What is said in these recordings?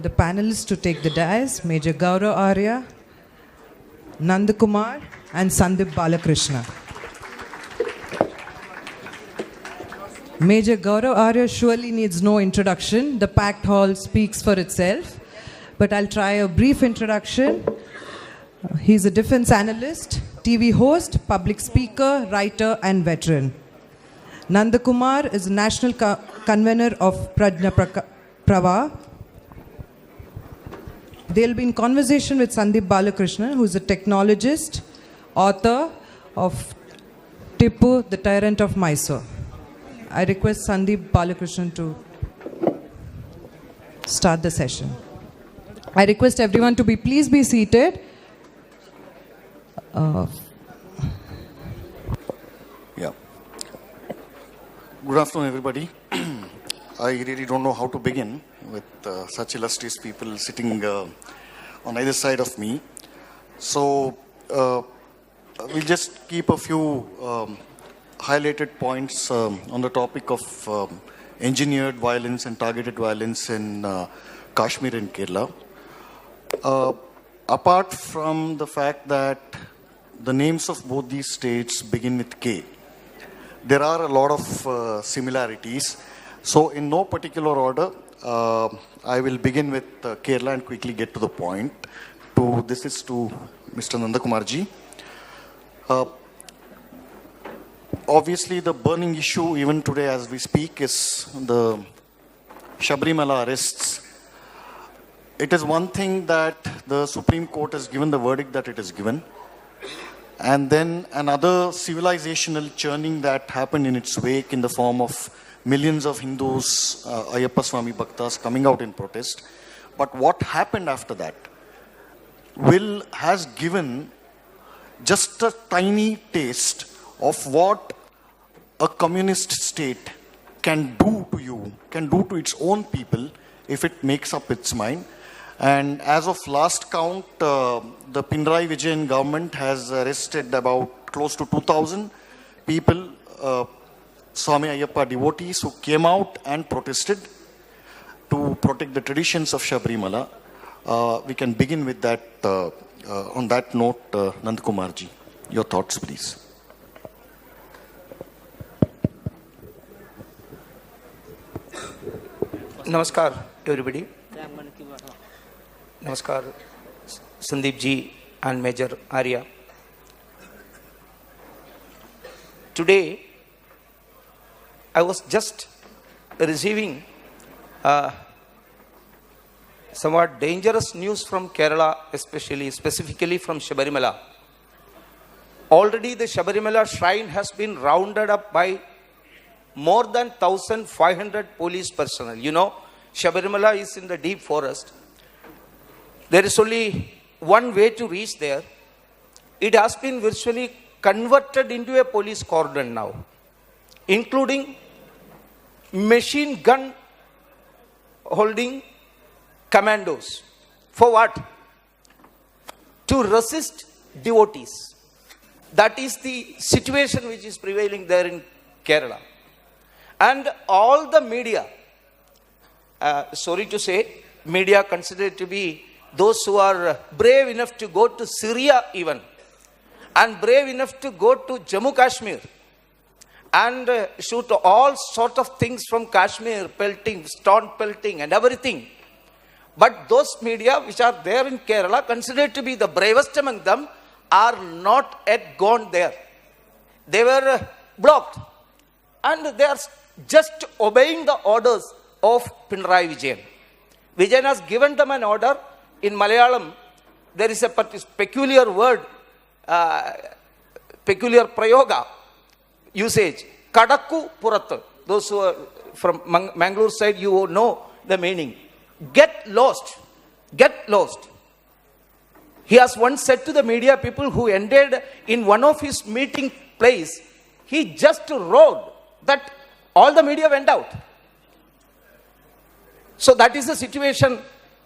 the panelists to take the dais, Major Gaurav Arya, Nandakumar and Sandip Balakrishna. Major Gaurav Arya surely needs no introduction. The packed hall speaks for itself. But I'll try a brief introduction. He's a defense analyst, TV host, public speaker, writer and veteran. Nandakumar is national convener of Prajna Prava. They'll be in conversation with Sandip Balakrishnan, who is a technologist, author of Tipu, the Tyrant of Mysore. I request Sandip Balakrishnan to start the session. I request everyone to please be seated. Yeah. Good afternoon, everybody. I really don't know how to begin with such illustrious people sitting on either side of me. So we'll just keep a few highlighted points on the topic of engineered violence and targeted violence in Kashmir and Kerala. Apart from the fact that the names of both these states begin with K, there are a lot of similarities. So in no particular order, I will begin with Kerala and quickly get to the point. This is to Mr. Nandakumarji. Obviously, the burning issue even today as we speak is the Sabarimala arrests. It is one thing that the Supreme Court has given the verdict that it has given. And then another civilizational churning that happened in its wake in the form of millions of Hindus, Ayyappa Swami Bhaktas coming out in protest. But what happened after that has given just a tiny taste of what a communist state can do to you, can do to its own people if it makes up its mind. And as of last count, the Pinarayi Vijayan government has arrested about close to 2,000 people, Swami Ayyappa devotees who came out and protested to protect the traditions of Sabarimala. We can begin with that, on that note, Nandakumarji. Your thoughts, please. Namaskar, everybody. Namaskar, Sandeep ji and Major Arya. Today, I was just receiving somewhat dangerous news from Kerala, specifically from Sabarimala. Already the Sabarimala shrine has been rounded up by more than 1,500 police personnel. You know, Sabarimala is in the deep forest. There is only one way to reach there. It has been virtually converted into a police cordon now, including machine gun holding commandos. For what? To resist devotees. That is the situation which is prevailing there in Kerala. And all the media, sorry to say, media considered to be those who are brave enough to go to Syria even, and brave enough to go to Jammu Kashmir and shoot all sort of things from Kashmir, pelting, stone pelting and everything. But those media which are there in Kerala, considered to be the bravest among them, are not yet gone there. They were blocked. And they are just obeying the orders of Pinarayi Vijayan. Vijayan has given them an order. In Malayalam, there is a peculiar word, peculiar prayoga usage. Kadakku Purathu. Those who are from Mangalore side, you know the meaning. Get lost. Get lost. He has once said to the media people who ended in one of his meeting place, he just roared that all the media went out. So that is the situation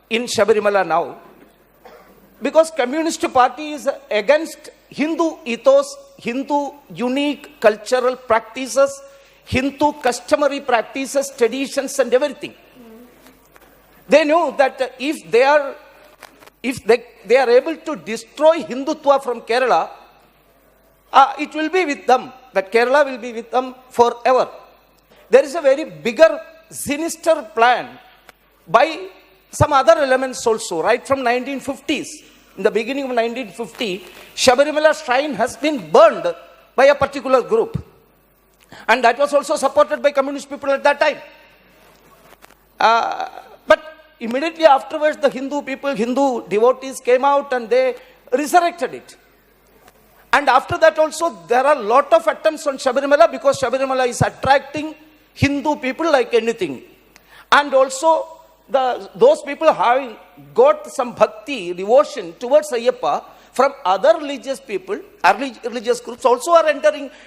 in Sabarimala now. Because Communist Party is against Hindu ethos, Hindu unique cultural practices, Hindu customary practices, traditions and everything. They knew that if they are able to destroy Hindutva from Kerala, it will be with them. That Kerala will be with them forever. There is a very bigger, sinister plan by some other elements also, right from 1950s. In the beginning of 1950, Shabarimala shrine has been burned by a particular group. And that was also supported by communist people at that time. But immediately afterwards, the Hindu people, Hindu devotees came out and they resurrected it. And after that also, there are a lot of attempts on Shabarimala because Shabarimala is attracting Hindu people like anything. And also, those people having got some bhakti, devotion towards Ayyappa from other religious people, religious groups also are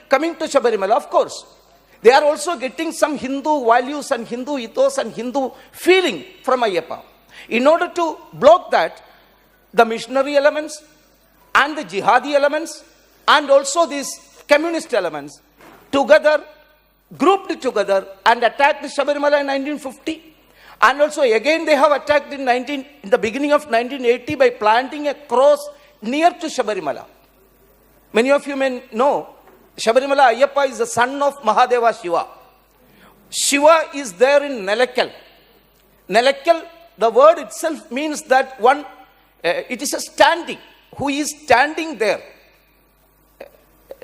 coming to Shabarimala, of course. They are also getting some Hindu values and Hindu ethos and Hindu feeling from Ayyappa. In order to block that, the missionary elements and the jihadi elements and also these communist elements together, grouped together and attacked Shabarimala in 1950. And also again they have attacked in the beginning of 1980 by planting a cross near to Shabarimala. Many of you may know, Shabarimala Ayyappa is the son of Mahadeva Shiva. Shiva is there in Nelakkal. Nelakkal, the word itself means that one, it is a standing, who is standing there.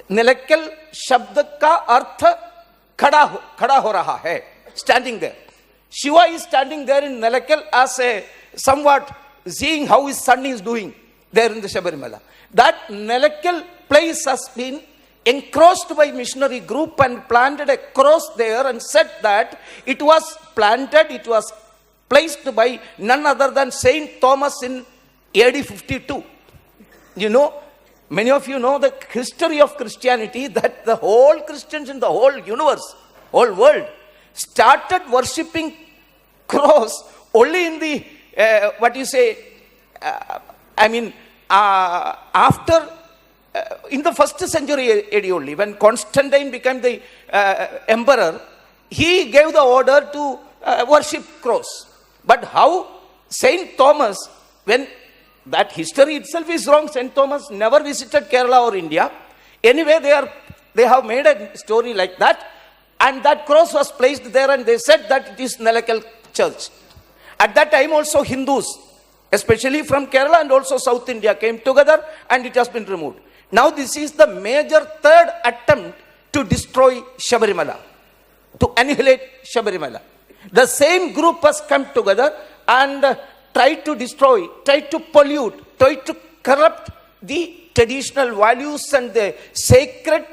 Nelakkal shabd ka artha khada ho raha hai, standing there. Shiva is standing there in Nelakkal as a somewhat seeing how his son is doing there in the Shabarimala. That Nelakkal place has been encroached by missionary group and planted a cross there and said that it was planted, it was placed by none other than Saint Thomas in AD 52. You know, many of you know the history of Christianity, that the whole Christians in the whole universe, whole world, started worshipping cross only in the, after, in the first century AD only, when Constantine became the emperor, he gave the order to worship cross. But how Saint Thomas, when that history itself is wrong, Saint Thomas never visited Kerala or India. Anyway, they have made a story like that. And that cross was placed there and they said that it is Nelakkal church. At that time also Hindus, especially from Kerala and also South India, came together and it has been removed. Now this is the major third attempt to destroy Shabarimala, to annihilate Shabarimala. The same group has come together and tried to destroy, tried to pollute, tried to corrupt the traditional values and the sacred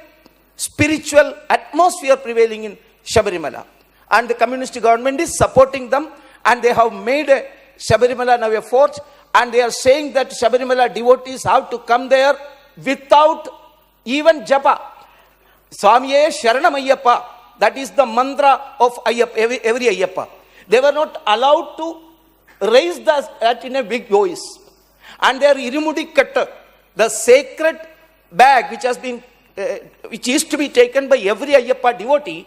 spiritual atmosphere prevailing in Shabarimala. And the communist government is supporting them and they have made Shabarimala now a fort and they are saying that Shabarimala devotees have to come there without even japa. Swamiye Sharanam Ayyappa, that is the mantra of Ayyappa, every Ayyappa. They were not allowed to raise that in a big voice. And their Irumudi Katta, the sacred bag which has been which is to be taken by every Ayyappa devotee,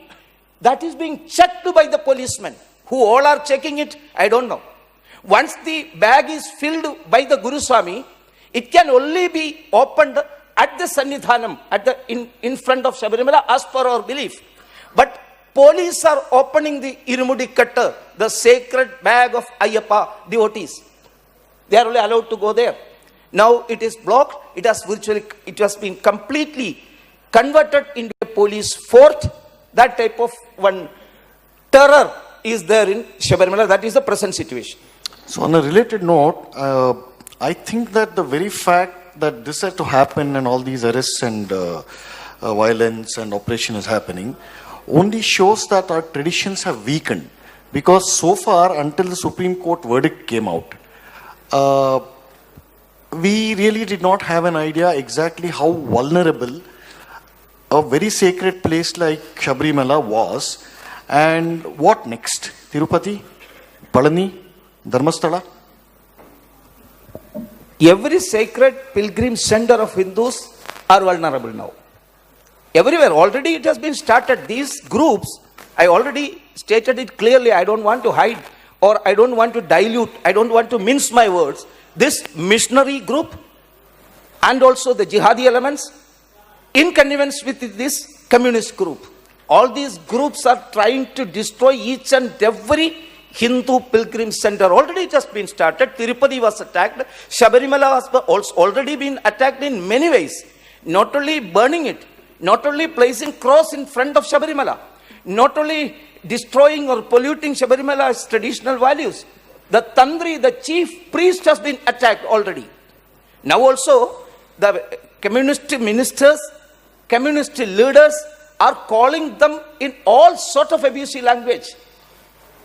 that is being checked by the policemen. Who all are checking it, I don't know. Once the bag is filled by the Guru Swami, it can only be opened at the Sannidhanam, in front of Shabarimala, as per our belief. But police are opening the Irumudi Katta, the sacred bag of Ayyappa devotees. They are only allowed to go there. Now it is blocked. It has been completely converted into a police fort. That type of one terror is there in Shabarimala. That is the present situation. So on a related note, I think that the very fact that this had to happen and all these arrests and violence and operation is happening only shows that our traditions have weakened. Because so far, until the Supreme Court verdict came out, we really did not have an idea exactly how vulnerable a very sacred place like Shabarimala was, and what next? Tirupati, Palani, Dharmasthala? Every sacred pilgrim center of Hindus are vulnerable now. Everywhere, already it has been started. These groups, I already stated it clearly, I don't want to hide or I don't want to dilute, I don't want to mince my words, this missionary group and also the jihadi elements in connivance with this communist group. All these groups are trying to destroy each and every Hindu pilgrim center. Already it has been started. Tirupati was attacked. Shabarimala has also already been attacked in many ways. Not only burning it, not only placing cross in front of Shabarimala, not only destroying or polluting Shabarimala's traditional values. The Tantri, the chief priest, has been attacked already. Now also, the communist ministers, communist leaders are calling them in all sort of abusive language.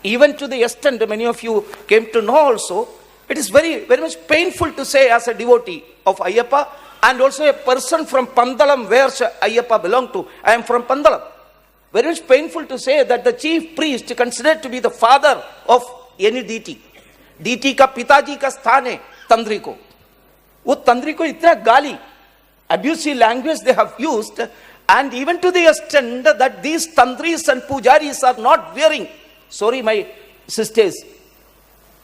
Even to the extent, many of you came to know also, it is very, very much painful to say as a devotee of Ayyappa and also a person from Pandalam where Ayyappa belonged to. I am from Pandalam. Very much painful to say that the chief priest considered to be the father of any deity. Deity ka pitaji ka sthan hai Tantri ko. वो तंत्री को इतना गाली, abusive language they have used, and even to the extent that these tantris and pujaris are not wearing, sorry my sisters,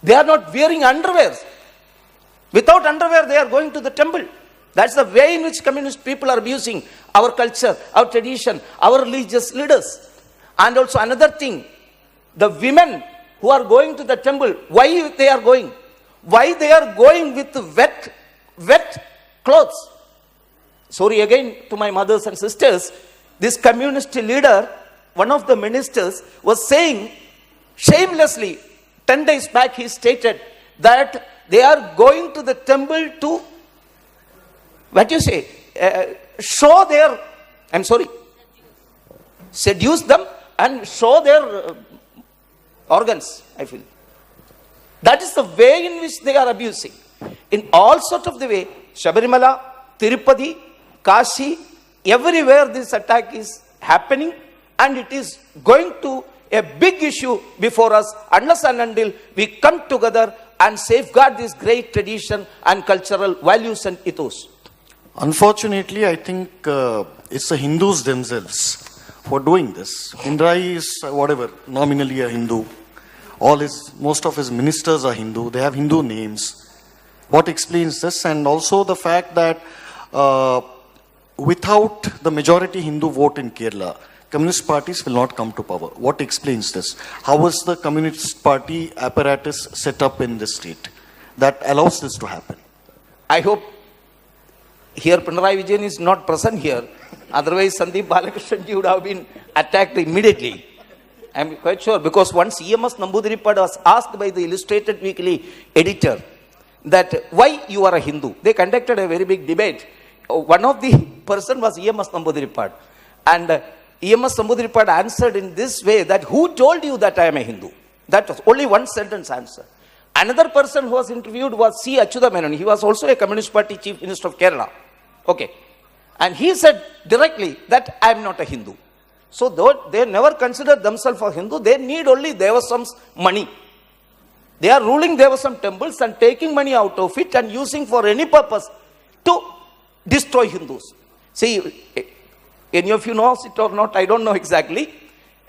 they are not wearing underwear. Without underwear they are going to the temple. That's the way in which communist people are abusing our culture, our tradition, our religious leaders. And also another thing, the women who are going to the temple, why they are going? Why they are going with wet clothes? Sorry again to my mothers and sisters, this communist leader, one of the ministers, was saying shamelessly, 10 days back he stated that they are going to the temple to, show their, seduce them and show their organs, I feel. That is the way in which they are abusing. In all sort of the way, Shabarimala, Tirupati, Kashi, everywhere this attack is happening, and it is going to a big issue before us unless and until we come together and safeguard this great tradition and cultural values and ethos. Unfortunately, I think it's the Hindus themselves who are doing this. Pinarayi is nominally a Hindu. Most of his ministers are Hindu. They have Hindu names. What explains this? And also the fact that without the majority Hindu vote in Kerala, communist parties will not come to power. What explains this? How was the communist party apparatus set up in this state that allows this to happen? I hope here Pinarayi Vijayan is not present here. Otherwise, Sandeep Balakrishnan would have been attacked immediately. I am quite sure, because once E.M.S. Namboodiripad was asked by the Illustrated Weekly editor that why you are a Hindu. They conducted a very big debate. One of the person was E.M.S. Namboodiripad. And E.M.S. Namboodiripad answered in this way that who told you that I am a Hindu? That was only one sentence answer. Another person who was interviewed was C. Achyuta Menon. He was also a Communist Party Chief Minister of Kerala. Okay. And he said directly that I am not a Hindu. So though they never considered themselves a Hindu, they need only Devasam's money. They are ruling Devasam temples and taking money out of it and using for any purpose to destroy Hindus. See, any of you knows it or not, I don't know exactly.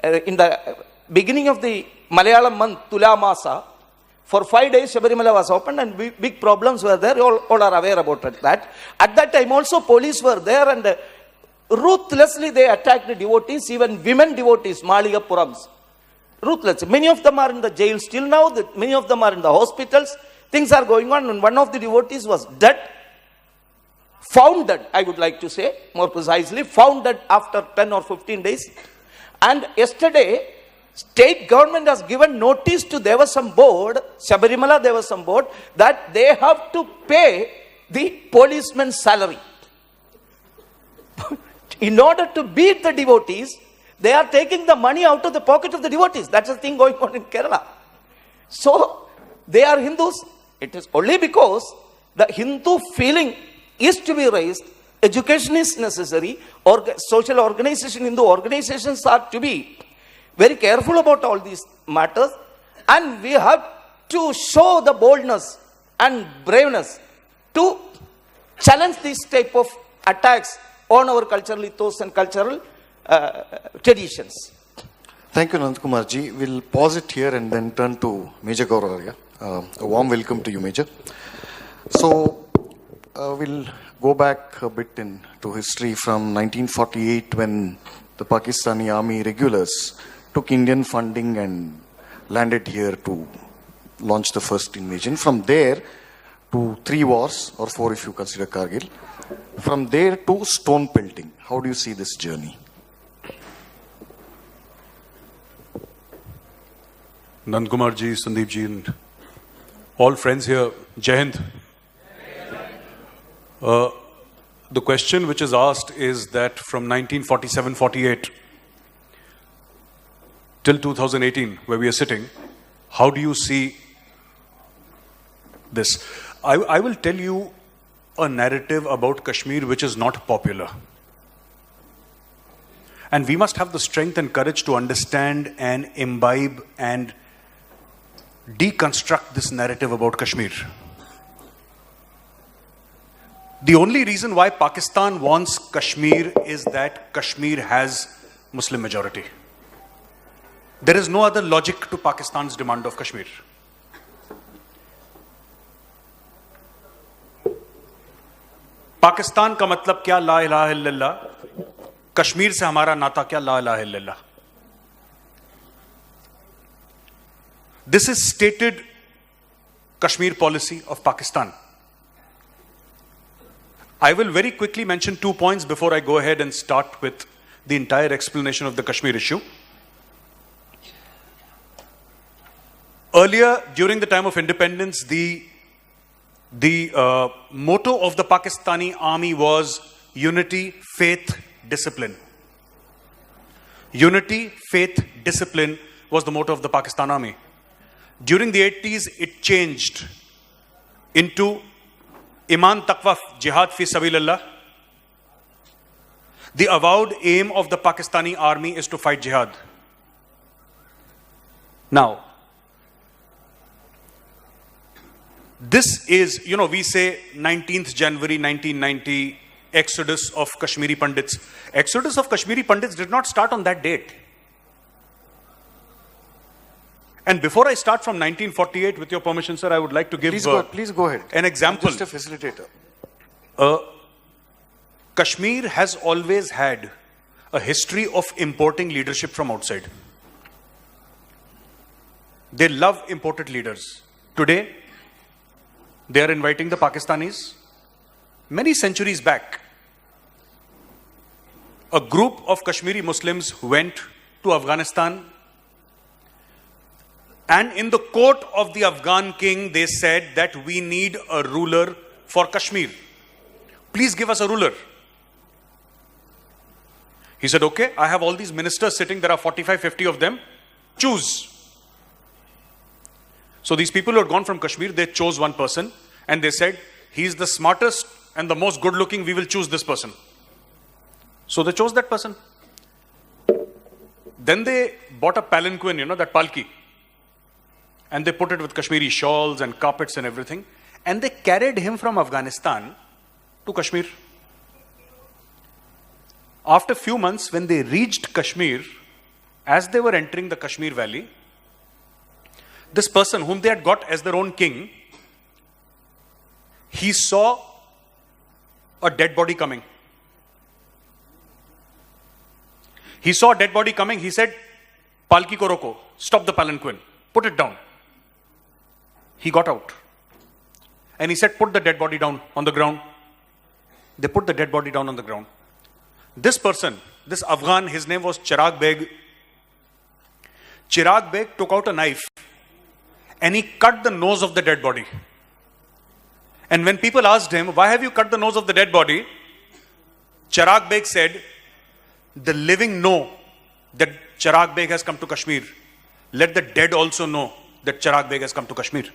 In the beginning of the Malayalam month, Tula Masa, for 5 days Shabarimala was opened and big problems were there. All are aware about that. At that time also police were there and ruthlessly they attacked the devotees, even women devotees, Maligapurams. Ruthless. Many of them are in the jail still now. Many of them are in the hospitals. Things are going on. And one of the devotees was dead. Found dead, I would like to say, more precisely. Found dead after 10 or 15 days. And yesterday, state government has given notice to Devasam board, Shabarimala Devasam board, that they have to pay the policeman's salary. In order to beat the devotees, they are taking the money out of the pocket of the devotees. That's the thing going on in Kerala. So, they are Hindus. It is only because the Hindu feeling is to be raised, education is necessary, social organization, Hindu organizations are to be very careful about all these matters, and we have to show the boldness and braveness to challenge this type of attacks on our cultural ethos and cultural traditions. Thank you, Nandkumar ji. We'll pause it here and then turn to Major Gaurav. A warm welcome to you, Major. So, we'll go back a bit into history from 1948 when the Pakistani army regulars took Indian funding and landed here to launch the first invasion. From there to 3 wars, or 4 if you consider Kargil. From there to stone pelting. How do you see this journey? Nandkumar ji, Sandeep ji, and all friends here, Jai Hind. The question which is asked is that from 1947-48 till 2018, where we are sitting, how do you see this? I will tell you a narrative about Kashmir which is not popular. And we must have the strength and courage to understand and imbibe and deconstruct this narrative about Kashmir. The only reason why Pakistan wants Kashmir is that Kashmir has Muslim majority. There is no other logic to Pakistan's demand of Kashmir. Pakistan का मतलब क्या? ला इलाहा इल्लल्लाह. कश्मीर से हमारा नाता क्या? ला इलाहा इल्लल्लाह. This is stated Kashmir policy of Pakistan. I will very quickly mention 2 points before I go ahead and start with the entire explanation of the Kashmir issue. Earlier, during the time of independence, the motto of the Pakistani army was unity, faith, discipline. Unity, faith, discipline was the motto of the Pakistan army. During the 80s, it changed into Iman Taqwa, Jihad fi Sabilillah. The avowed aim of the Pakistani army is to fight jihad. Now, this is, we say 19th January 1990, exodus of Kashmiri Pandits. Exodus of Kashmiri Pandits did not start on that date. And before I start from 1948, with your permission, sir, I would like to give Please go ahead. an example. I'm just a facilitator. Kashmir has always had a history of importing leadership from outside. They love imported leaders. Today, they are inviting the Pakistanis. Many centuries back, a group of Kashmiri Muslims went to Afghanistan, and in the court of the Afghan king, they said that we need a ruler for Kashmir. Please give us a ruler. He said, okay, I have all these ministers sitting. There are 45, 50 of them. Choose. So these people who had gone from Kashmir, they chose one person and they said, he's the smartest and the most good looking. We will choose this person. So they chose that person. Then they bought a palanquin, that palki. And they put it with Kashmiri shawls and carpets and everything. And they carried him from Afghanistan to Kashmir. After a few months, when they reached Kashmir, as they were entering the Kashmir Valley, this person whom they had got as their own king, he saw a dead body coming. He saw a dead body coming. He said, Palki ko roko, stop the palanquin, put it down. He got out. And he said, put the dead body down on the ground. They put the dead body down on the ground. This person, this Afghan, his name was Chirag Beg. Chirag Beg took out a knife and he cut the nose of the dead body. And when people asked him, why have you cut the nose of the dead body? Chirag Beg said, the living know that Chirag Beg has come to Kashmir. Let the dead also know that Chirag Beg has come to Kashmir.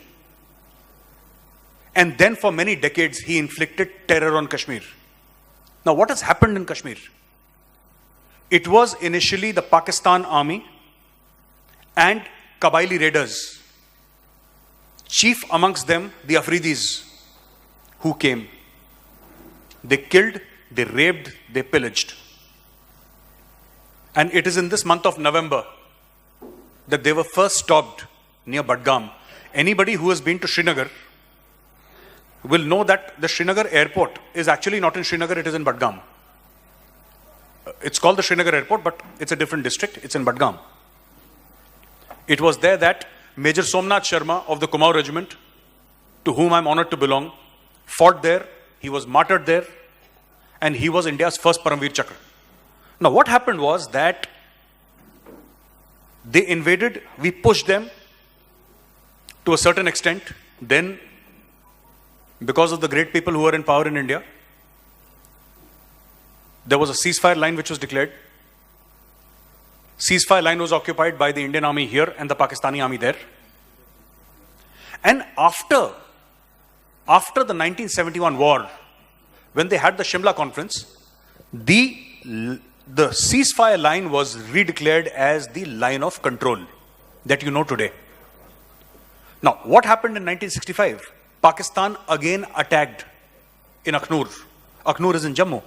And then for many decades, he inflicted terror on Kashmir. Now, what has happened in Kashmir? It was initially the Pakistan army and Kabaili raiders. Chief amongst them, the Afridis, who came. They killed, they raped, they pillaged. And it is in this month of November that they were first stopped near Badgam. Anybody who has been to Srinagar will know that the Srinagar airport is actually not in Srinagar, it is in Badgam. It's called the Srinagar airport, but it's a different district, it's in Badgam. It was there that Major Somnath Sharma of the Kumaon regiment, to whom I'm honored to belong, fought there, he was martyred there, and he was India's first Paramveer Chakra. Now what happened was that they invaded, we pushed them to a certain extent, then because of the great people who were in power in India, there was a ceasefire line which was declared. Ceasefire line was occupied by the Indian army here and the Pakistani army there. And after the 1971 war, when they had the Shimla conference, the ceasefire line was redeclared as the line of control that you know today. Now, what happened in 1965? Pakistan again attacked in Akhnur. Akhnur is in Jammu.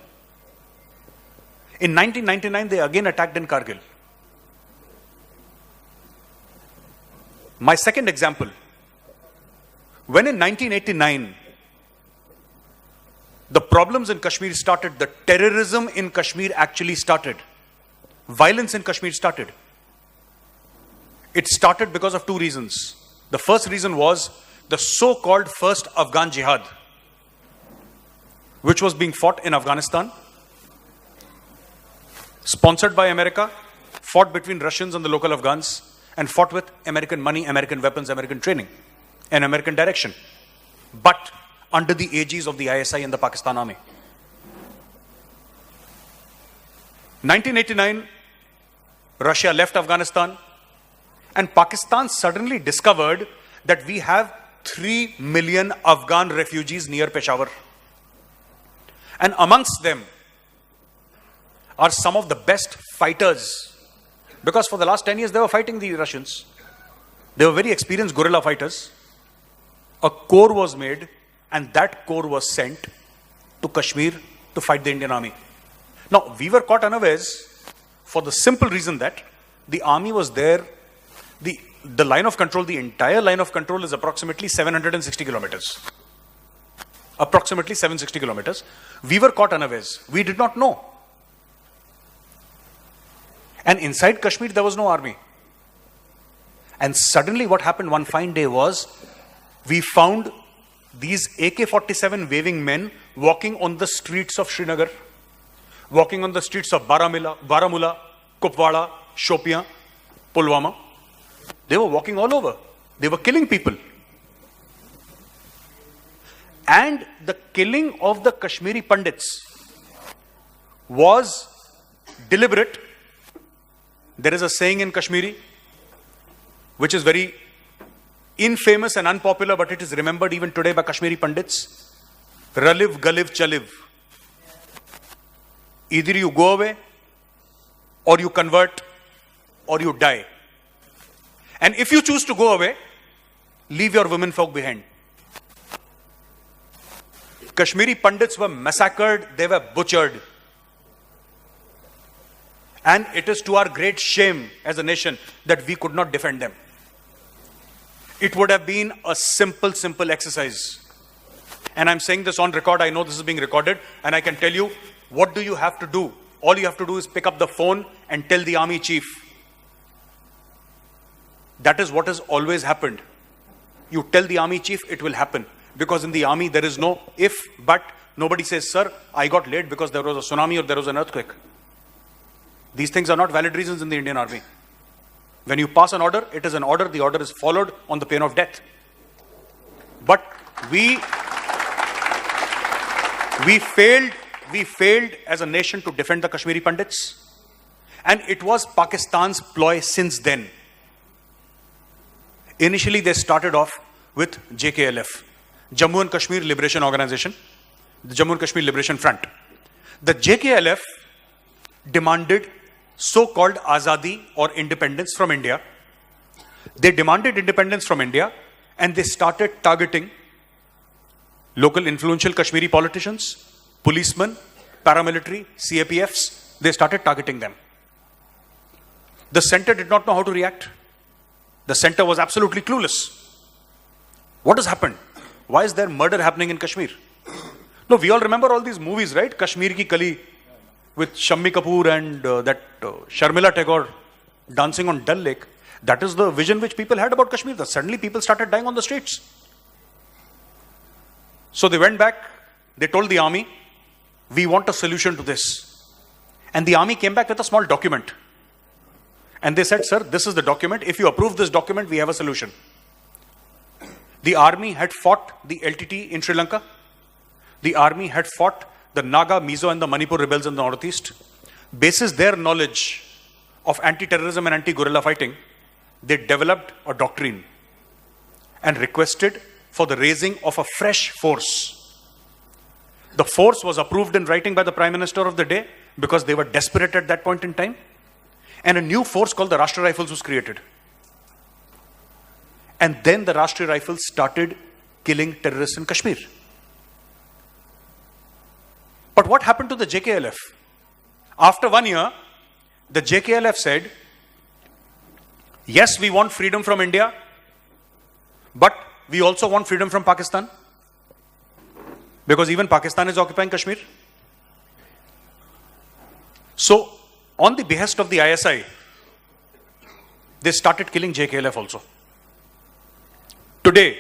In 1999, they again attacked in Kargil. My second example, when in 1989, the problems in Kashmir started, the terrorism in Kashmir actually started. Violence in Kashmir started. It started because of two reasons. The first reason was the so-called first Afghan Jihad, which was being fought in Afghanistan, sponsored by America, fought between Russians and the local Afghans, and fought with American money, American weapons, American training, and American direction, but under the aegis of the ISI and the Pakistan Army. 1989, Russia left Afghanistan, and Pakistan suddenly discovered that we have 3 million Afghan refugees near Peshawar. And amongst them are some of the best fighters, because for the last 10 years they were fighting the Russians. They were very experienced guerrilla fighters. A corps was made, and that corps was sent to Kashmir to fight the Indian army. Now, we were caught unawares for the simple reason that the army was there. The line of control, the entire line of control is approximately 760 kilometers. Approximately 760 kilometers. We were caught unawares. We did not know. And inside Kashmir, there was no army. And suddenly what happened one fine day was, we found these AK-47 waving men walking on the streets of Srinagar, walking on the streets of Baramulla, Kupwara, Shopian, Pulwama. They were walking all over. They were killing people. And the killing of the Kashmiri Pandits was deliberate. There is a saying in Kashmiri, which is very infamous and unpopular, but it is remembered even today by Kashmiri Pandits. Raliv, Galiv, Chaliv. Either you go away, or you convert, or you die. And if you choose to go away, leave your women folk behind. Kashmiri Pandits were massacred, they were butchered. And it is to our great shame as a nation that we could not defend them. It would have been a simple exercise. And I'm saying this on record, I know this is being recorded, and I can tell you, what do you have to do? All you have to do is pick up the phone and tell the army chief. That is what has always happened. You tell the army chief, it will happen. Because in the army, there is no if, but. Nobody says, sir, I got late because there was a tsunami or there was an earthquake. These things are not valid reasons in the Indian army. When you pass an order, it is an order. The order is followed on the pain of death. But we failed as a nation to defend the Kashmiri Pandits. And it was Pakistan's ploy since then. Initially, they started off with JKLF, Jammu and Kashmir Liberation Organization, the Jammu and Kashmir Liberation Front. The JKLF demanded so-called Azadi or independence from India. They demanded independence from India, and they started targeting local influential Kashmiri politicians, policemen, paramilitary, CAPFs. They started targeting them. The center did not know how to react. The center was absolutely clueless. What has happened? Why is there murder happening in Kashmir? No, we all remember all these movies, right? Kashmir Ki Kali with Shammi Kapoor and Sharmila Tagore dancing on Dal Lake. That is the vision which people had about Kashmir. That suddenly people started dying on the streets. So they went back, they told the army, we want a solution to this. And the army came back with a small document. And they said, sir, this is the document. If you approve this document, we have a solution. The army had fought the LTT in Sri Lanka. The army had fought the Naga, Mizo and the Manipur rebels in the northeast. Basis their knowledge of anti-terrorism and anti-guerrilla fighting, they developed a doctrine and requested for the raising of a fresh force. The force was approved in writing by the Prime Minister of the day because they were desperate at that point in time. And a new force called the Rashtriya Rifles was created. And then the Rashtriya Rifles started killing terrorists in Kashmir. But what happened to the JKLF? After 1 year, the JKLF said, yes, we want freedom from India, but we also want freedom from Pakistan. Because even Pakistan is occupying Kashmir. So, on the behest of the ISI, they started killing JKLF also. Today,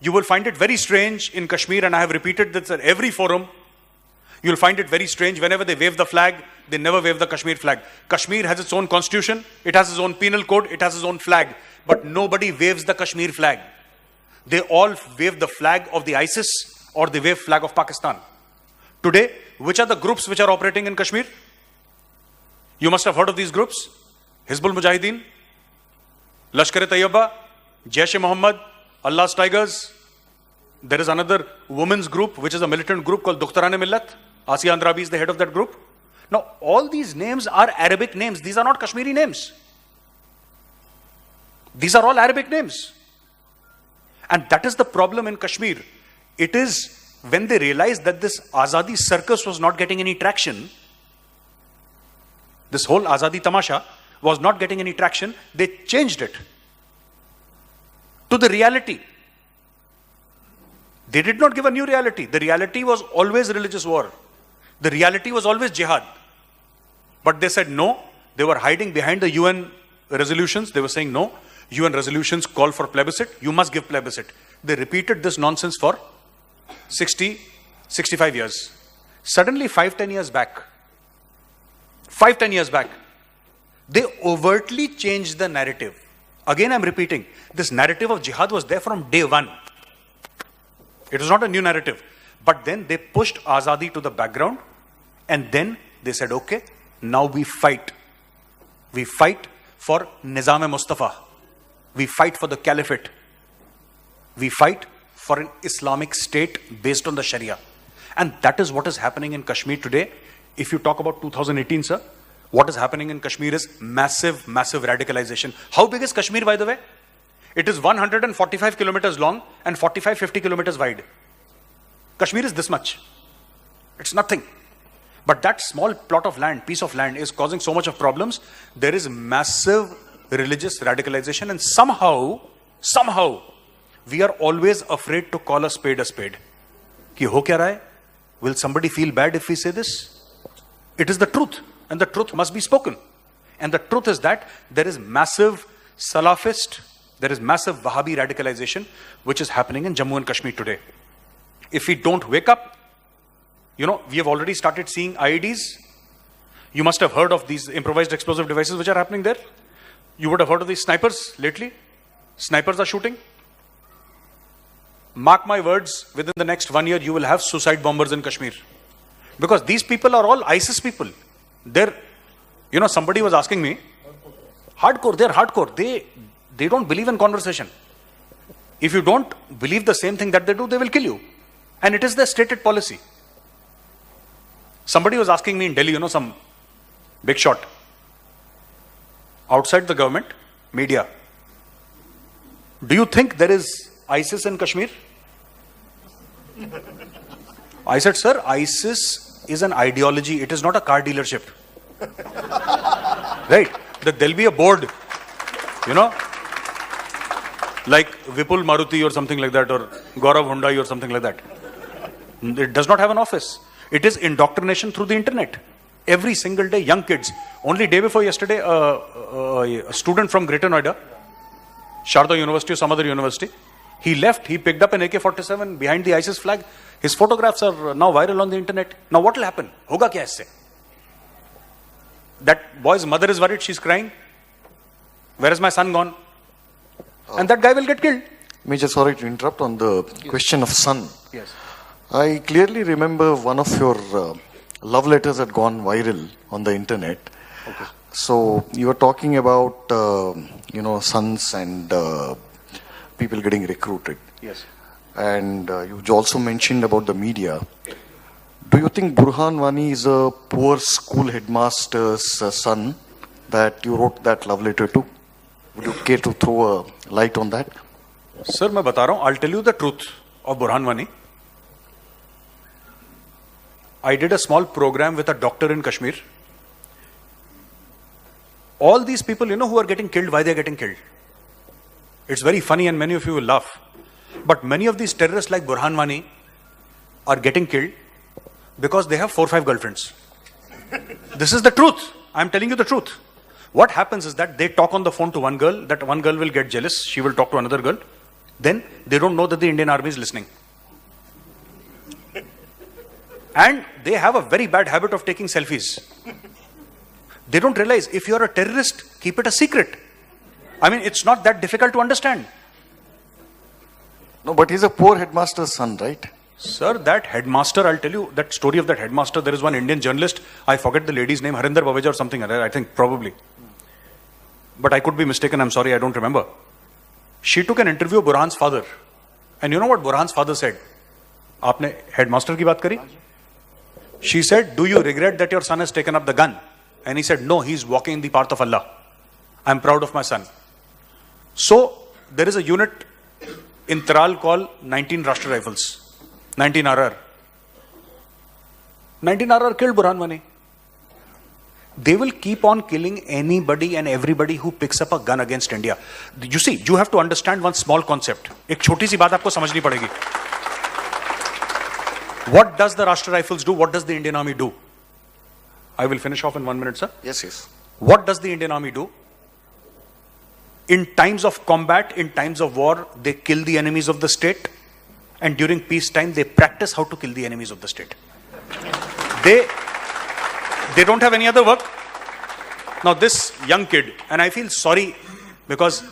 you will find it very strange in Kashmir, and I have repeated this at every forum. You will find it very strange. Whenever they wave the flag, they never wave the Kashmir flag. Kashmir has its own constitution, it has its own penal code, it has its own flag. But nobody waves the Kashmir flag. They all wave the flag of the ISIS or they wave flag of Pakistan. Today, which are the groups which are operating in Kashmir? You must have heard of these groups. Hizbul Mujahideen, Lashkar-e-Taiba, Jaish-e-Mohammed, Allah's Tigers. There is another women's group, which is a militant group called Dukhtarane-Millat. Asiya Andrabi is the head of that group. Now, all these names are Arabic names. These are not Kashmiri names. These are all Arabic names. And that is the problem in Kashmir. It is when they realized that this Azadi circus was not getting any traction, this whole Azadi Tamasha was not getting any traction, they changed it to the reality. They did not give a new reality. The reality was always religious war. The reality was always jihad. But they said no. They were hiding behind the UN resolutions. They were saying no. UN resolutions call for plebiscite. You must give plebiscite. They repeated this nonsense for 60, 65 years. Suddenly 5-10 years back, 5-10 years back, they overtly changed the narrative. Again, I'm repeating, this narrative of jihad was there from day one. It was not a new narrative. But then they pushed Azadi to the background and then they said, okay, now we fight. We fight for Nizam-e-Mustafa. We fight for the caliphate. We fight for an Islamic state based on the Sharia. And that is what is happening in Kashmir today. If you talk about 2018, sir, what is happening in Kashmir is massive, massive radicalization. How big is Kashmir, by the way? It is 145 kilometers long and 45-50 kilometers wide. Kashmir is this much. It's nothing. But that small plot of land, piece of land, is causing so much of problems. There is massive religious radicalization, and somehow, we are always afraid to call a spade a spade. Ki ho kya raha hai? Will somebody feel bad if we say this? It is the truth, and the truth must be spoken. And the truth is that there is massive Salafist, there is massive Wahhabi radicalization which is happening in Jammu and Kashmir today. If we don't wake up, you know, we have already started seeing IEDs. You must have heard of these improvised explosive devices which are happening there. You would have heard of these snipers lately. Snipers are shooting. Mark my words, within the next 1 year, you will have suicide bombers in Kashmir. Because these people are all ISIS people. They're, you know, somebody was asking me, hardcore, they're hardcore. They don't believe in conversation. If you don't believe the same thing that they do, they will kill you. And it is their stated policy. Somebody was asking me in Delhi, you know, some big shot. Outside the government, media. Do you think there is ISIS in Kashmir? I said, sir, ISIS is an ideology. It is not a car dealership. Right? That there'll be a board. You know? Like Vipul Maruti or something like that, or Gaurav Hundai or something like that. It does not have an office. It is indoctrination through the internet. Every single day, young kids. Only day before yesterday, a student from Greater Noida, Sharda University or some other university, he left, he picked up an AK-47 behind the ISIS flag. His photographs are now viral on the internet. Now what will happen? Hoga kya isse? That boy's mother is worried, she's crying. Where is my son gone? And that guy will get killed. Major, sorry to interrupt on the question of son. Yes. I clearly remember one of your love letters had gone viral on the internet. Okay. So you were talking about, sons and people getting recruited. Yes. And you also mentioned about the media. Do you think Burhan Wani is a poor school headmaster's son that you wrote that love letter to? Would you care to throw a light on that? Sir, मैं बता रहा हूं, I'll tell you the truth of Burhan Wani. I did a small program with a doctor in Kashmir. All these people, who are getting killed, why they are getting killed? It's very funny and many of you will laugh. But many of these terrorists like Burhan Wani are getting killed because they have 4 or 5 girlfriends. This is the truth. I'm telling you the truth. What happens is that they talk on the phone to one girl, that one girl will get jealous, she will talk to another girl. Then they don't know that the Indian army is listening. And they have a very bad habit of taking selfies. They don't realize if you are a terrorist, keep it a secret. I mean, it's not that difficult to understand. No, but he's a poor headmaster's son, right? Sir, that headmaster, I'll tell you that story of that headmaster. There is one Indian journalist, I forget the lady's name, Harinder Baweja or something, I think, probably. But I could be mistaken, I'm sorry, I don't remember. She took an interview of Burhan's father. And you know what Burhan's father said? Aapne headmaster ki baat kari? She said, do you regret that your son has taken up the gun? And he said, no, he's walking in the path of Allah. I'm proud of my son. So, there is a unit in Taral called 19 Rashtra Rifles. 19 RR. 19 RR killed Burhan Wani. They will keep on killing anybody and everybody who picks up a gun against India. You see, you have to understand one small concept. एक छोटी सी बात आपको समझनी पड़ेगी. What does the Rashtra Rifles do? What does the Indian Army do? I will finish off in 1 minute, sir. Yes. What does the Indian Army do? In times of combat, in times of war, they kill the enemies of the state. And during peacetime, they practice how to kill the enemies of the state. They don't have any other work. Now this young kid, and I feel sorry because,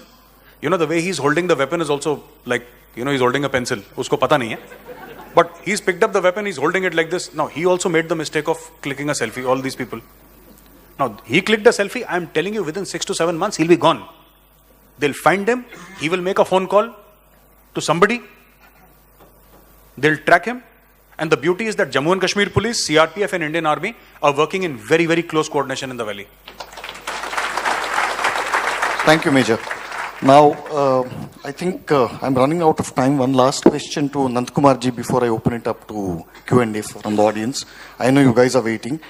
the way he's holding the weapon is also like, he's holding a pencil. Usko pata nahi hai. But he's picked up the weapon, he's holding it like this. Now he also made the mistake of clicking a selfie, all these people. Now he clicked a selfie, I'm telling you within 6 to 7 months, he'll be gone. They'll find him, he will make a phone call to somebody. They'll track him. And the beauty is that Jammu and Kashmir Police, CRPF and Indian Army are working in very, very close coordination in the valley. Thank you, Major. Now, I think I'm running out of time. One last question to Nandkumar ji before I open it up to Q&A from the audience. I know you guys are waiting.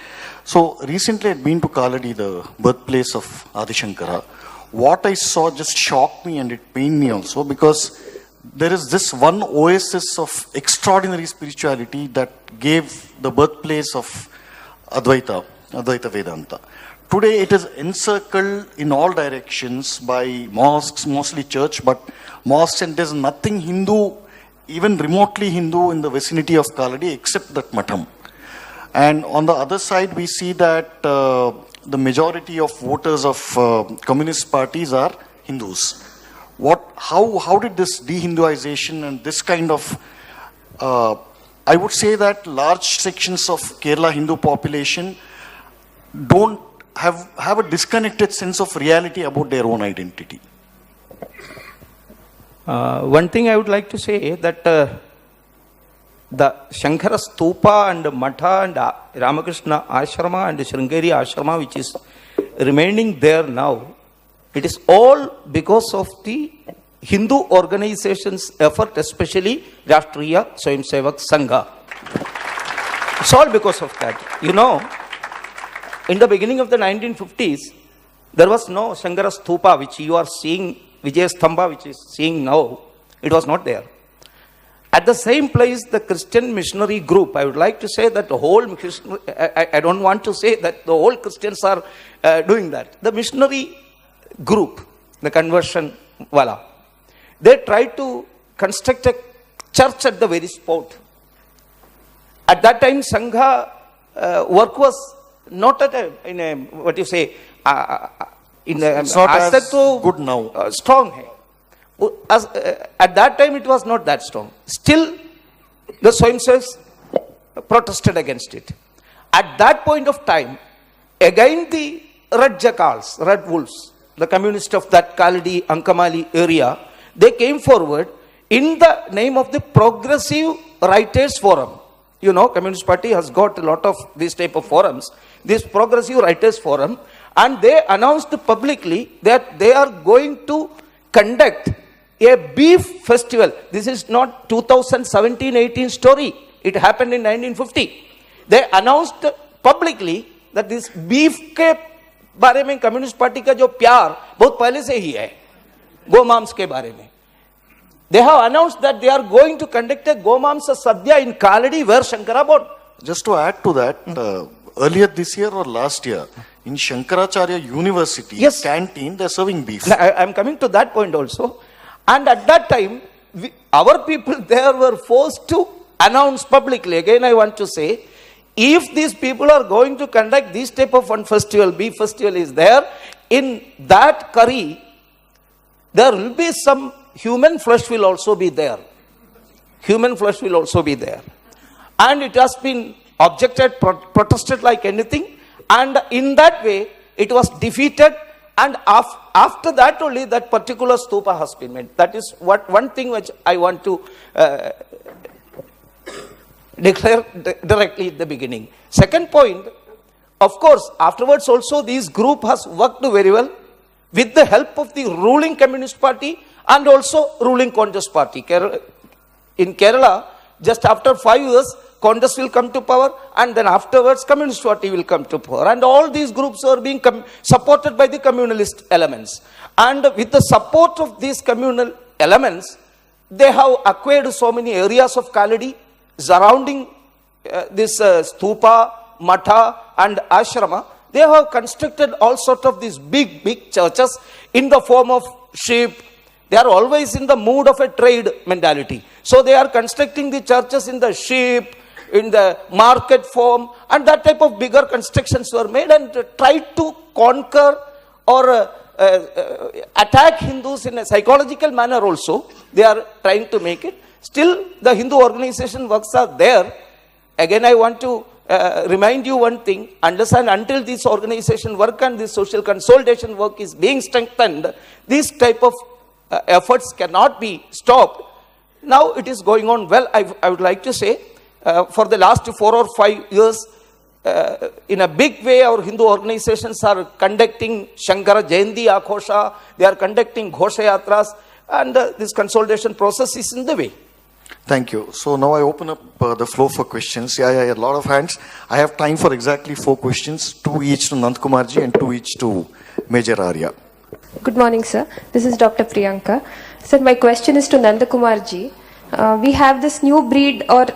So, recently I'd been to Kaladi, the birthplace of Adi Shankara. What I saw just shocked me and it pained me also because there is this one oasis of extraordinary spirituality that gave the birthplace of Advaita Vedanta. Today it is encircled in all directions by mosques, mostly church, but mosques, and there's nothing Hindu, even remotely Hindu in the vicinity of Kaladi except that Matham. And on the other side we see that the majority of voters of communist parties are Hindus. How did this de-Hinduization and this kind of, I would say that large sections of Kerala Hindu population don't have a disconnected sense of reality about their own identity? One thing I would like to say that the Shankara Stupa and Matha and Ramakrishna Ashrama and Sringeri Ashrama, which is remaining there now, it is all because of the Hindu organization's effort, especially Rashtriya Swayamsevak Sangha. It's all because of that. In the beginning of the 1950s, There was no Shankara Stupa, which you are seeing, Vijay Stamba, which is seeing now. It was not there. At the same place, the Christian missionary group, I would like to say that the whole, I don't want to say that the whole Christians are doing that. The missionary group, the conversion wala, they tried to construct a church at the very spot. At that time, Sangha work was not at in a, what you say, in a, it's not as good now. Strong hai. At that time, it was not that strong. Still, the Swayamsevaks protested against it. At that point of time, again the Red Jackals, Red Wolves, the communists of that Kaladi, Ankamali area, they came forward in the name of the Progressive Writers Forum. You know, Communist Party has got a lot of these type of forums. This Progressive Writers Forum, and they announced publicly that they are going to conduct a beef festival. This is not 2017-18 story. It happened in 1950. They announced publicly that this beef के बारे में communist party का जो प्यार बहुत पहले से ही है, गोमांस के बारे में. They have announced that they are going to conduct a Gomamsa Sadhya in Kaladi, where Shankara born. Just to add to that, earlier this year or last year, in Shankaracharya University Yes. canteen, they're serving beef. I am coming to that point also. And at that time, our people there were forced to announce publicly. Again, I want to say, if these people are going to conduct this type of one festival, beef festival is there, in that curry, there will be some human flesh will also be there. Human flesh will also be there. And it has been objected, protested like anything. And in that way, it was defeated. And after that only, that particular stupa has been made. That is one thing which I want to declare directly at the beginning. Second point, of course, afterwards also this group has worked very well with the help of the ruling Communist Party and also ruling Congress Party. In Kerala, just after 5 years, Congress will come to power, and then afterwards Communist Party will come to power. And all these groups are being supported by the communalist elements. And with the support of these communal elements, they have acquired so many areas of Kaladi surrounding this stupa, matha and ashrama. They have constructed all sorts of these big churches in the form of sheep. They are always in the mood of a trade mentality. So they are constructing the churches in the sheep, in the market form, and that type of bigger constructions were made and tried to conquer or attack Hindus in a psychological manner also. They are trying to make it. Still, the Hindu organization works are there. Again, I want to remind you one thing. Understand, until this organization work and this social consolidation work is being strengthened, this type of efforts cannot be stopped. Now it is going on well. I would like to say, for the last 4 or 5 years, in a big way, our Hindu organizations are conducting Shankara Jayanti Akhosha, they are conducting Ghosha Yatras, and this consolidation process is in the way. Thank you. So now I open up the floor for questions. Yeah, a lot of hands. I have time for exactly 4 questions, 2 each to Nandkumarji and 2 each to Major Arya. Good morning, sir. This is Dr. Priyanka. Sir, my question is to Nandakumarji. We have this new breed or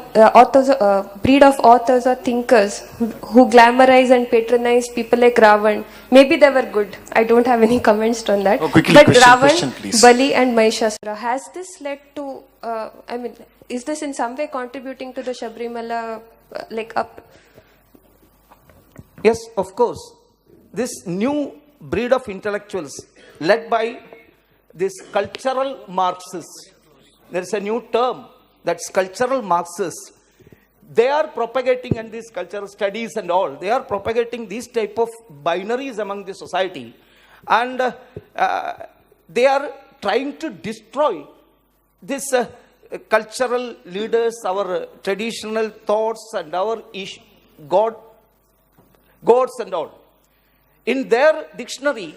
breed of authors or thinkers who glamorize and patronize people like Ravan. Maybe they were good. I don't have any comments on that. Oh, quickly, but question, Ravan, please. Bali and Mahishasura, has this led to, is this in some way contributing to the Sabrimala up? Yes, of course. This new breed of intellectuals led by this cultural Marxists. There is a new term, that's cultural Marxists. They are propagating, and these cultural studies and all, they are propagating these type of binaries among the society. And they are trying to destroy this cultural leaders, our traditional thoughts and our gods and all. In their dictionary,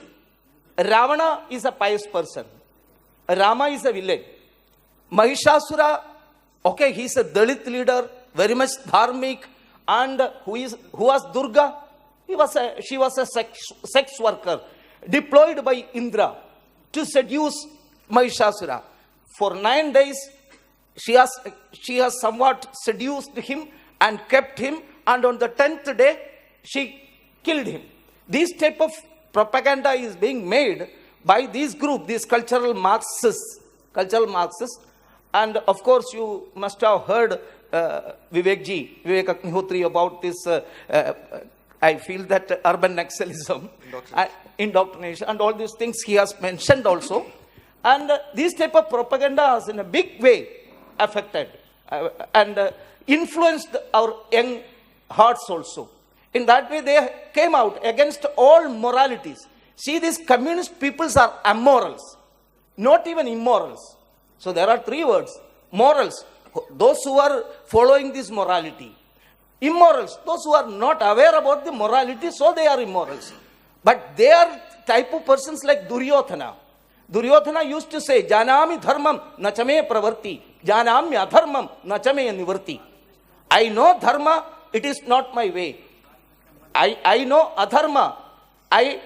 Ravana is a pious person. Rama is a villain. Mahishasura, okay, he is a Dalit leader, very much dharmic, and who was Durga? She was a sex worker. deployed by Indra to seduce Mahishasura. For 9 days, she has somewhat seduced him and kept him, and on the 10th day, she killed him. This type of propaganda is being made by this group, these cultural Marxists. And of course, you must have heard Vivek Agnihotri about this. I feel that urban nationalism, indoctrination, and all these things he has mentioned also. And this type of propaganda has in a big way affected and influenced our young hearts also. In that way, they came out against all moralities. See, these communist peoples are ammorals, not even immorals. So there are 3 words. Morals, those who are following this morality. Immorals, those who are not aware about the morality, so they are immorals. But they are type of persons like Duryodhana. Duryodhana used to say, Janami dharmam nachame pravarti, janami adharmam nachame nivarti. I know dharma, it is not my way. I know adharma, I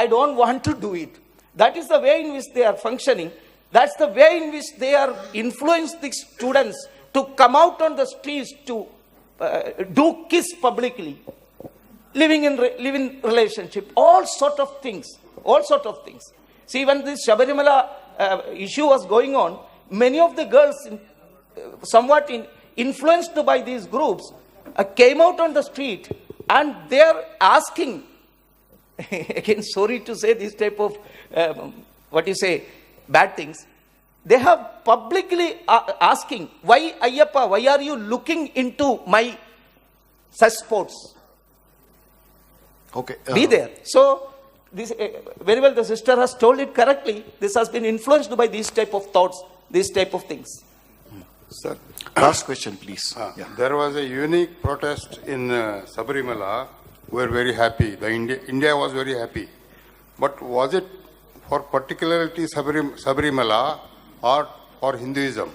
don't want to do it. That is the way in which they are functioning. That's the way in which they are influencing the students to come out on the streets to do kiss publicly, living in relationship, all sort of things. See, when this Shabarimala issue was going on, many of the girls, somewhat influenced by these groups, came out on the street and they are asking, again, sorry to say this type of, bad things. They have publicly asking, why Ayyappa, why are you looking into my such sports? Okay. Be there. So, this, very well the sister has told it correctly. This has been influenced by these type of thoughts, these type of things. Sir, Last question, please. Yeah. there was a unique protest in Sabarimala. We were very happy. India was very happy. But was it for particularly Sabarimala or for Hinduism?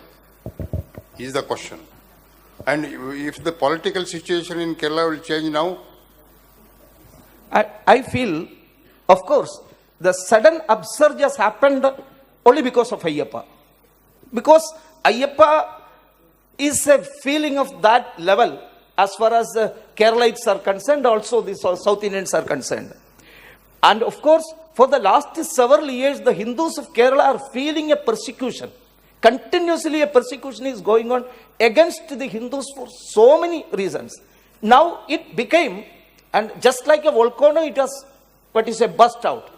Is the question. And if the political situation in Kerala will change now? I feel, of course, the sudden upsurge has happened only because of Ayyappa. Because Ayyappa is a feeling of that level as far as Keralites are concerned, also the South Indians are concerned. And of course, for the last several years, the Hindus of Kerala are feeling a persecution. Continuously a persecution is going on against the Hindus for so many reasons. Now it became, and just like a volcano, it has, burst out.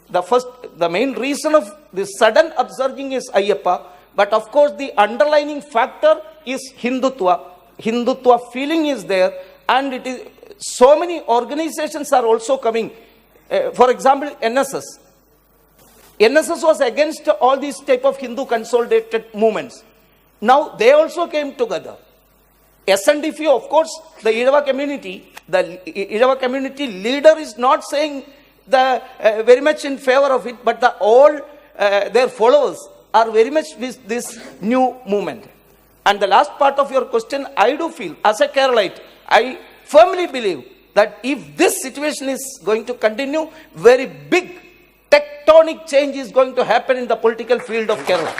The main reason of the sudden upsurging is Ayyappa, but of course the underlying factor is Hindutva. Hindutva feeling is there, and it is, so many organizations are also coming. For example, NSS. NSS was against all these type of Hindu consolidated movements. Now they also came together. SNDP, of course, the Irava community leader is not saying very much in favor of it, but all their followers are very much with this new movement. And the last part of your question, I do feel, as a Keralite, I firmly believe that if this situation is going to continue, very big tectonic change is going to happen in the political field of Kerala.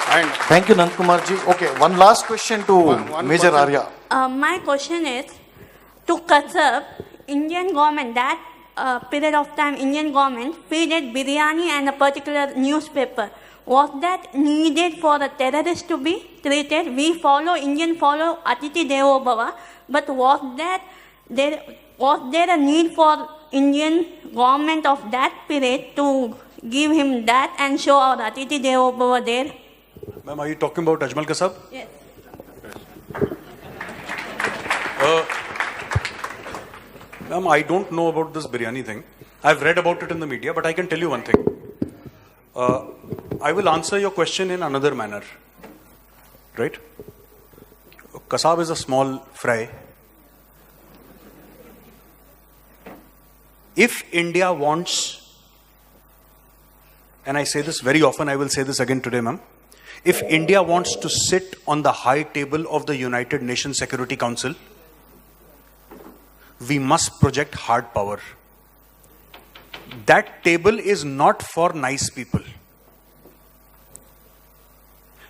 And thank you, Nandakumarji. Okay, one last question to Major Arya. My question is, to Qatar, Indian government, that period of time, Indian government feeded biryani and a particular newspaper. Was that needed for the terrorists to be treated? Indian follow Atiti Devo Bhava, but was there a need for Indian government of that period to give him that and show our Atiti Devo Bhava there? Ma'am, are you talking about Ajmal Kasab? Yes. Ma'am, I don't know about this biryani thing. I've read about it in the media, but I can tell you one thing. I will answer your question in another manner. Right? Kasab is a small fry. If India wants, and I say this very often, I will say this again today, ma'am. If India wants to sit on the high table of the United Nations Security Council, we must project hard power. That table is not for nice people.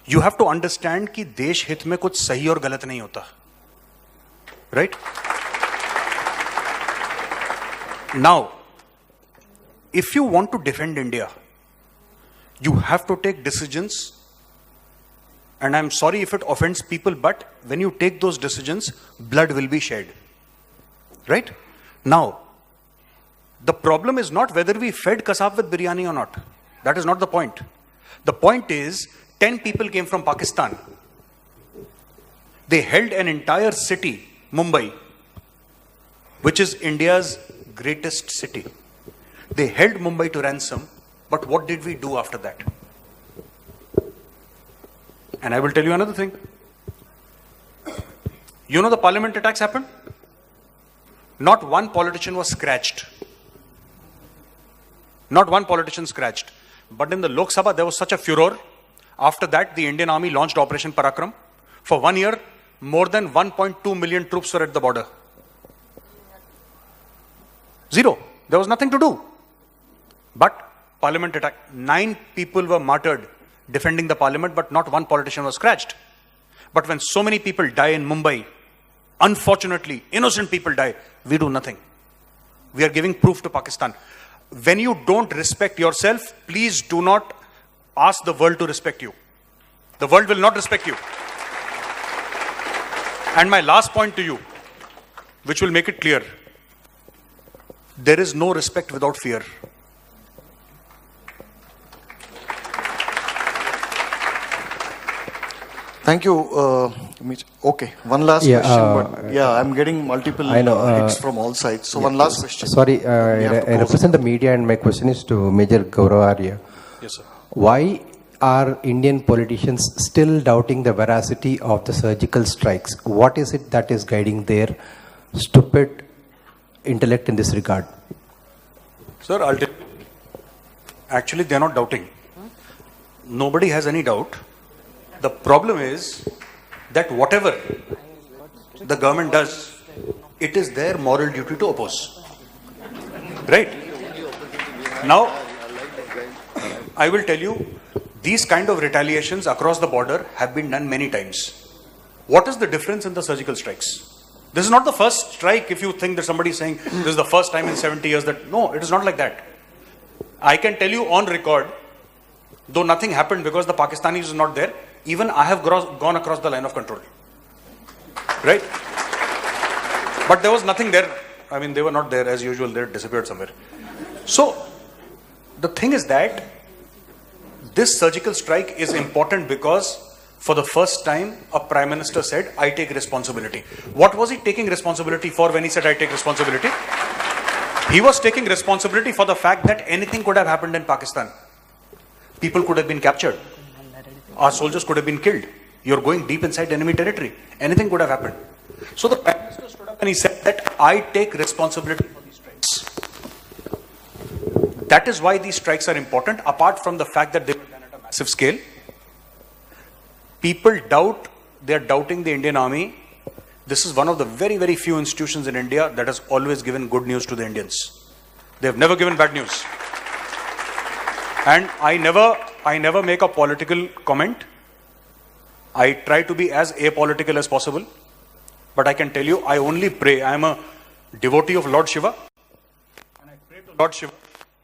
You have to understand कि देश हित में कुछ सही और गलत नहीं होता. Right? Now, if you want to defend India, you have to take decisions, and I'm sorry if it offends people, but when you take those decisions, blood will be shed. Right? Now, the problem is not whether we fed Kasab with biryani or not. That is not the point. The point is, 10 people came from Pakistan. They held an entire city, Mumbai, which is India's greatest city. They held Mumbai to ransom, but what did we do after that? And I will tell you another thing. You know the parliament attacks happened? Not one politician was scratched. Not one politician scratched. But in the Lok Sabha, there was such a furor. After that, the Indian Army launched Operation Parakram. For 1 year, more than 1.2 million troops were at the border. Zero. There was nothing to do. But parliament attack. 9 people were martyred defending the parliament, but not one politician was scratched. But when so many people die in Mumbai, unfortunately, innocent people die, we do nothing. We are giving proof to Pakistan. When you don't respect yourself, please do not ask the world to respect you. The world will not respect you. And my last point to you, which will make it clear, there is no respect without fear. Thank you, Mitch. Okay, one last question. But I'm getting multiple hits from all sides. So one last question. Sorry, I represent the media, and my question is to Major Gaurav Arya. Yes, sir. Why are Indian politicians still doubting the veracity of the surgical strikes? What is it that is guiding their stupid intellect in this regard? Sir, I'll tell you. Actually, they're not doubting. Nobody has any doubt. The problem is that whatever the government does, it is their moral duty to oppose. Right? Now, I will tell you, these kind of retaliations across the border have been done many times. What is the difference in the surgical strikes? This is not the first strike. If you think that somebody is saying this is the first time in 70 years that, no, it is not like that. I can tell you on record, though nothing happened because the Pakistanis is not there, even I have gone across the line of control. Right? But there was nothing there. I mean, they were not there as usual. They disappeared somewhere. So, the thing is that this surgical strike is important because for the first time, a Prime Minister said, I take responsibility. What was he taking responsibility for when he said, I take responsibility? He was taking responsibility for the fact that anything could have happened in Pakistan. People could have been captured. Our soldiers could have been killed. You're going deep inside enemy territory. Anything could have happened. So the Prime Minister stood up and he said that I take responsibility for these strikes. That is why these strikes are important, apart from the fact that they were done at a massive scale. People doubt, they are doubting the Indian Army. This is one of the very, very few institutions in India that has always given good news to the Indians. They have never given bad news. And I never make a political comment. I try to be as apolitical as possible. But I can tell you, I only pray. I am a devotee of Lord Shiva. And I pray to Lord Shiva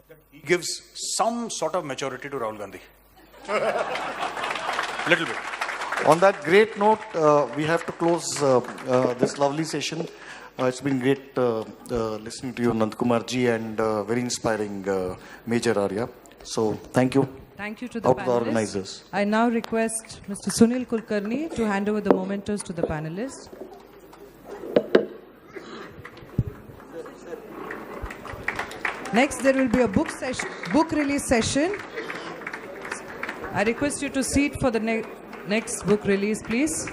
that he gives some sort of maturity to Rahul Gandhi. Little bit. On that great note, we have to close this lovely session. It's been great listening to you, Nandakumar ji, and very inspiring, Major Arya. So, thank you. Thank you to the Out panelists. to the organizers. I now request Mr. Sunil Kulkarni to hand over the mementos to the panelists. Next, there will be a book release session. I request you to seat for the next book release, please.